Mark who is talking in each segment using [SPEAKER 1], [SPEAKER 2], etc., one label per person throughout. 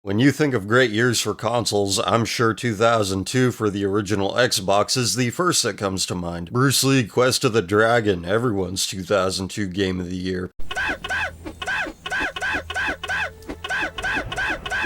[SPEAKER 1] When you think of great years for consoles, I'm sure 2002 for the original Xbox is the first that comes to mind. Bruce Lee, Quest of the Dragon, everyone's 2002 Game of the Year.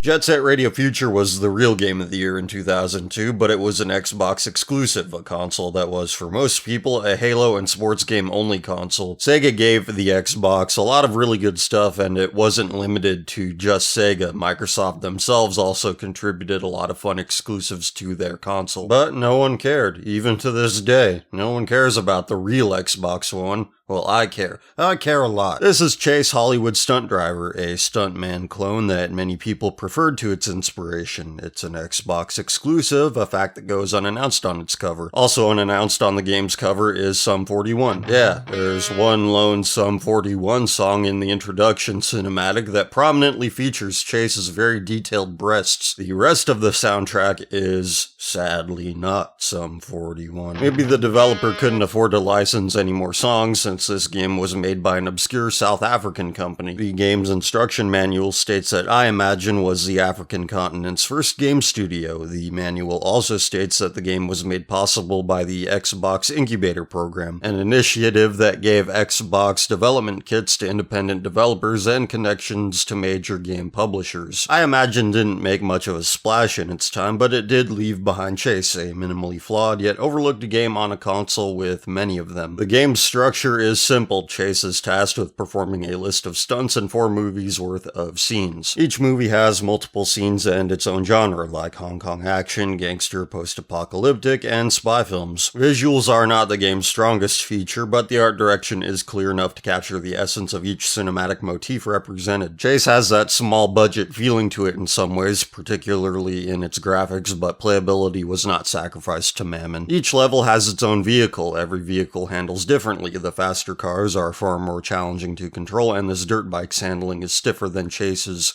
[SPEAKER 1] Jet Set Radio Future was the real Game of the Year in 2002, but it was an Xbox exclusive, a console that was, for most people, a Halo and sports game only console. Sega gave the Xbox a lot of really good stuff, and it wasn't limited to just Sega. Microsoft themselves also contributed a lot of fun exclusives to their console. But no one cared, even to this day. No one cares about the real Xbox One. Well, I care. I care a lot. This is Chase Hollywood Stunt Driver, a stuntman clone that many people preferred to its inspiration. It's an Xbox exclusive, a fact that goes unannounced on its cover. Also unannounced on the game's cover is Sum 41. Yeah, there's one lone Sum 41 song in the introduction cinematic that prominently features Chase's very detailed breasts. The rest of the soundtrack is, sadly, not Sum 41. Maybe the developer couldn't afford to license any more songs since this game was made by an obscure South African company. The game's instruction manual states that I Imagine was the African continent's first game studio. The manual also states that the game was made possible by the Xbox Incubator Program, an initiative that gave Xbox development kits to independent developers and connections to major game publishers. I Imagine didn't make much of a splash in its time, but it did leave behind Chase, a minimally flawed yet overlooked game on a console with many of them. The game's structure is simple. Chase is tasked with performing a list of stunts in 4 movies worth of scenes. Each movie has multiple scenes and its own genre, like Hong Kong action, gangster, post-apocalyptic, and spy films. Visuals are not the game's strongest feature, but the art direction is clear enough to capture the essence of each cinematic motif represented. Chase has that small budget feeling to it in some ways, particularly in its graphics, but playability was not sacrificed to mammon. Each level has its own vehicle. Every vehicle handles differently. The faster cars are far more challenging to control, and this dirt bike's handling is stiffer than Chase's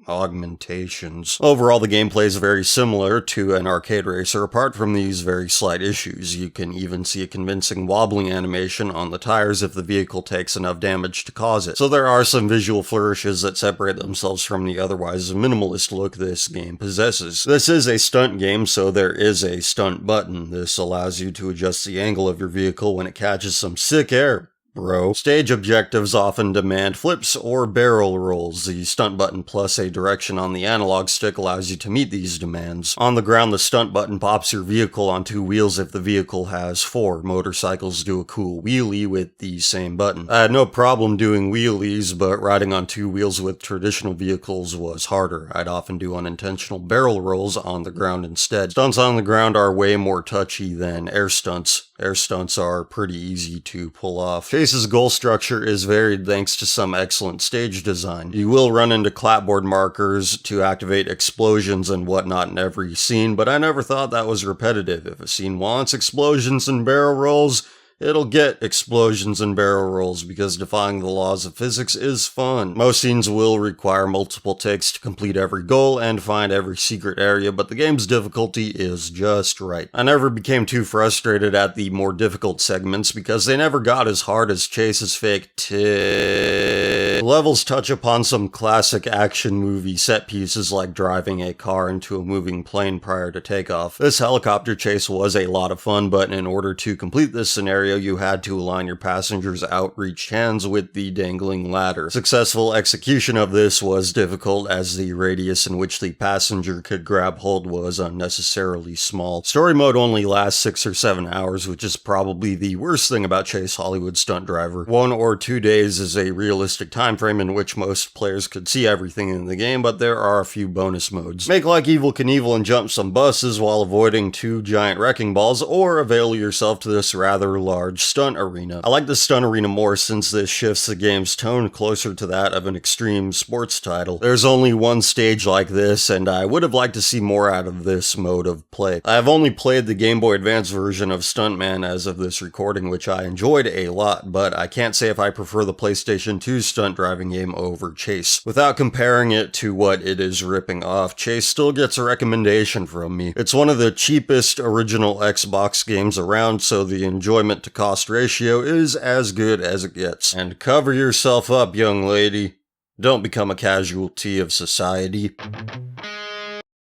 [SPEAKER 1] augmentations. Overall, the gameplay is very similar to an arcade racer, apart from these very slight issues. You can even see a convincing wobbling animation on the tires if the vehicle takes enough damage to cause it. So there are some visual flourishes that separate themselves from the otherwise minimalist look this game possesses. This is a stunt game, so there is a stunt button. This allows you to adjust the angle of your vehicle when it catches some sick air. Bro. Stage objectives often demand flips or barrel rolls. The stunt button plus a direction on the analog stick allows you to meet these demands. On the ground, the stunt button pops your vehicle on 2 wheels if the vehicle has 4. Motorcycles do a cool wheelie with the same button. I had no problem doing wheelies, but riding on 2 wheels with traditional vehicles was harder. I'd often do unintentional barrel rolls on the ground instead. Stunts on the ground are way more touchy than air stunts. Air stunts are pretty easy to pull off. Chase's goal structure is varied thanks to some excellent stage design. You will run into clapboard markers to activate explosions and whatnot in every scene, but I never thought that was repetitive. If a scene wants explosions and barrel rolls, it'll get explosions and barrel rolls because defying the laws of physics is fun. Most scenes will require multiple takes to complete every goal and find every secret area, but the game's difficulty is just right. I never became too frustrated at the more difficult segments because they never got as hard as Chase's fake The levels touch upon some classic action movie set pieces like driving a car into a moving plane prior to takeoff. This helicopter chase was a lot of fun, but in order to complete this scenario, you had to align your passenger's outreached hands with the dangling ladder. Successful execution of this was difficult as the radius in which the passenger could grab hold was unnecessarily small. Story mode only lasts 6 or 7 hours, which is probably the worst thing about Chase Hollywood Stunt Driver. 1 or 2 days is a realistic time frame in which most players could see everything in the game, but there are a few bonus modes. Make like Evel Knievel and jump some buses while avoiding 2 giant wrecking balls, or avail yourself to this rather large stunt arena. I like the stunt arena more since this shifts the game's tone closer to that of an extreme sports title. There's only one stage like this, and I would have liked to see more out of this mode of play. I have only played the Game Boy Advance version of Stuntman as of this recording, which I enjoyed a lot, but I can't say if I prefer the PlayStation 2 stunt driving game over Chase. Without comparing it to what it is ripping off, Chase still gets a recommendation from me. It's one of the cheapest original Xbox games around, so the enjoyment to cost ratio is as good as it gets. And cover yourself up, young lady. Don't become a casualty of society.